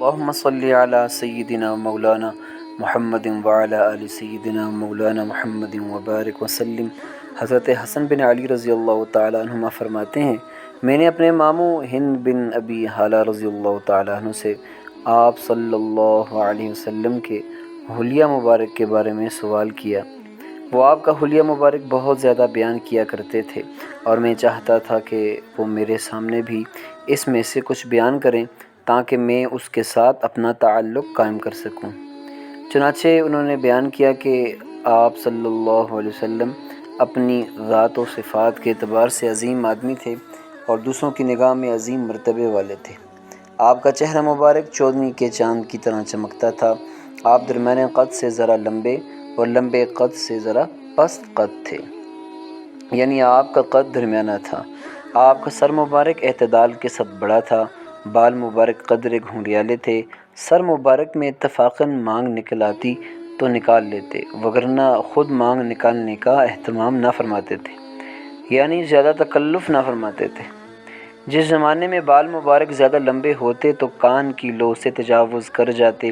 اللهم صل علی سیدنا مولانا محمد وعلی آل سیدنا مولانا محمد وبارک وسلم۔ حضرت حسن بن علی رضی اللہ تعالیٰ عنہما فرماتے ہیں، میں نے اپنے ماموں ہند بن ابی حالہ رضی اللہ تعالیٰ عنہ سے آپ صلی اللہ علیہ وسلم کے حلیہ مبارک کے بارے میں سوال کیا۔ وہ آپ کا حلیہ مبارک بہت زیادہ بیان کیا کرتے تھے اور میں چاہتا تھا کہ وہ میرے سامنے بھی اس میں سے کچھ بیان کریں تاکہ میں اس کے ساتھ اپنا تعلق قائم کر سکوں۔ چنانچہ انہوں نے بیان کیا کہ آپ صلی اللہ علیہ وسلم اپنی ذات و صفات کے اعتبار سے عظیم آدمی تھے اور دوسروں کی نگاہ میں عظیم مرتبے والے تھے۔ آپ کا چہرہ مبارک چودنی کے چاند کی طرح چمکتا تھا۔ آپ درمیانے قد سے ذرا لمبے اور لمبے قد سے ذرا پست قد تھے، یعنی آپ کا قد درمیانہ تھا۔ آپ کا سر مبارک اعتدال کے ساتھ بڑا تھا، بال مبارک قدرے گھنگریالے تھے۔ سر مبارک میں اتفاقاً مانگ نکل آتی تو نکال لیتے، وگرنہ خود مانگ نکالنے کا اہتمام نہ فرماتے تھے، یعنی زیادہ تکلف نہ فرماتے تھے۔ جس زمانے میں بال مبارک زیادہ لمبے ہوتے تو کان کی لو سے تجاوز کر جاتے۔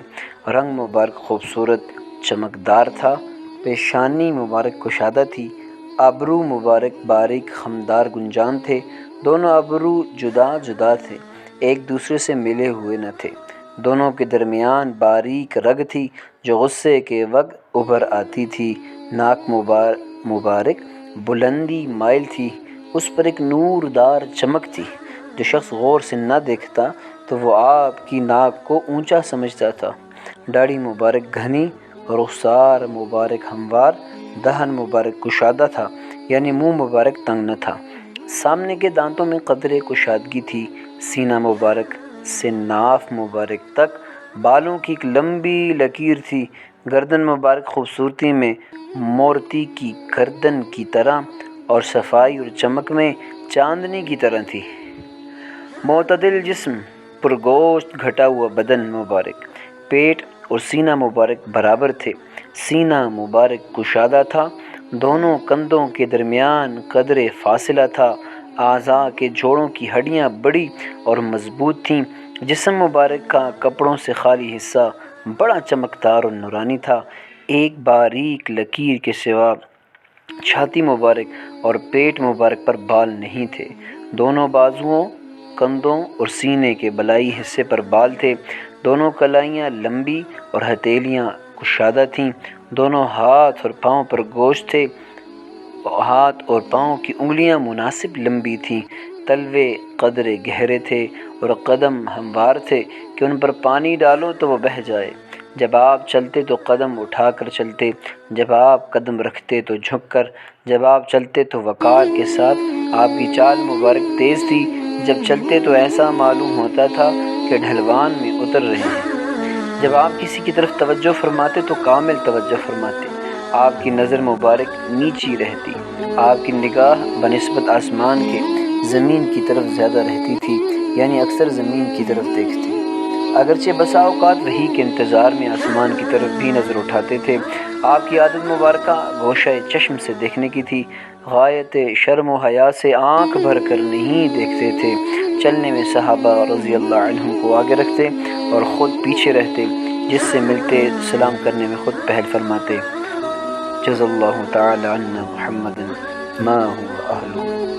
رنگ مبارک خوبصورت چمکدار تھا، پیشانی مبارک کشادہ تھی، ابرو مبارک باریک خمدار گنجان تھے۔ دونوں ابرو جدا جدا تھے، ایک دوسرے سے ملے ہوئے نہ تھے۔ دونوں کے درمیان باریک رگ تھی جو غصے کے وقت ابھر آتی تھی۔ ناک مبارک بلندی مائل تھی، اس پر ایک نوردار چمک تھی۔ جو شخص غور سے نہ دیکھتا تو وہ آپ کی ناک کو اونچا سمجھتا تھا۔ داڑھی مبارک گھنی، رخسار مبارک ہموار، دہن مبارک کشادہ تھا، یعنی منہ مبارک تنگ نہ تھا۔ سامنے کے دانتوں میں قدرے کشادگی تھی۔ سینہ مبارک سے ناف مبارک تک بالوں کی ایک لمبی لکیر تھی۔ گردن مبارک خوبصورتی میں مورتی کی گردن کی طرح اور صفائی اور چمک میں چاندنی کی طرح تھی۔ معتدل جسم، پرگوشت گھٹا ہوا بدن مبارک، پیٹ اور سینہ مبارک برابر تھے۔ سینہ مبارک کشادہ تھا، دونوں کندھوں کے درمیان قدرے فاصلہ تھا۔ اعضاء کے جوڑوں کی ہڈیاں بڑی اور مضبوط تھیں۔ جسم مبارک کا کپڑوں سے خالی حصہ بڑا چمکدار اور نورانی تھا۔ ایک باریک لکیر کے سوا چھاتی مبارک اور پیٹ مبارک پر بال نہیں تھے۔ دونوں بازوؤں، کندھوں اور سینے کے بلائی حصے پر بال تھے۔ دونوں کلائیاں لمبی اور ہتھیلیاں کشادہ تھیں۔ دونوں ہاتھ اور پاؤں پر گوشت تھے۔ ہاتھ اور پاؤں کی انگلیاں مناسب لمبی تھیں۔ تلوے قدرے گہرے تھے اور قدم ہموار تھے کہ ان پر پانی ڈالو تو وہ بہہ جائے۔ جب آپ چلتے تو قدم اٹھا کر چلتے، جب آپ قدم رکھتے تو جھک کر، جب آپ چلتے تو وقار کے ساتھ۔ آپ کی چال مبارک تیز تھی، جب چلتے تو ایسا معلوم ہوتا تھا کہ ڈھلوان میں اتر رہے ہیں۔ جب آپ کسی کی طرف توجہ فرماتے تو کامل توجہ فرماتے۔ آپ کی نظر مبارک نیچی رہتی، آپ کی نگاہ بنسبت آسمان کے زمین کی طرف زیادہ رہتی تھی، یعنی اکثر زمین کی طرف دیکھتی۔ اگرچہ بسا اوقات وحی کے انتظار میں آسمان کی طرف بھی نظر اٹھاتے تھے۔ آپ کی عادت مبارکہ گوشہ چشم سے دیکھنے کی تھی، غایت شرم و حیا سے آنکھ بھر کر نہیں دیکھتے تھے۔ چلنے میں صحابہ رضی اللہ عنہم کو آگے رکھتے اور خود پیچھے رہتے، جس سے ملتے سلام کرنے میں خود پہل فرماتے۔ جزا اللہ تعالی عنا محمد ما هو اہلہ۔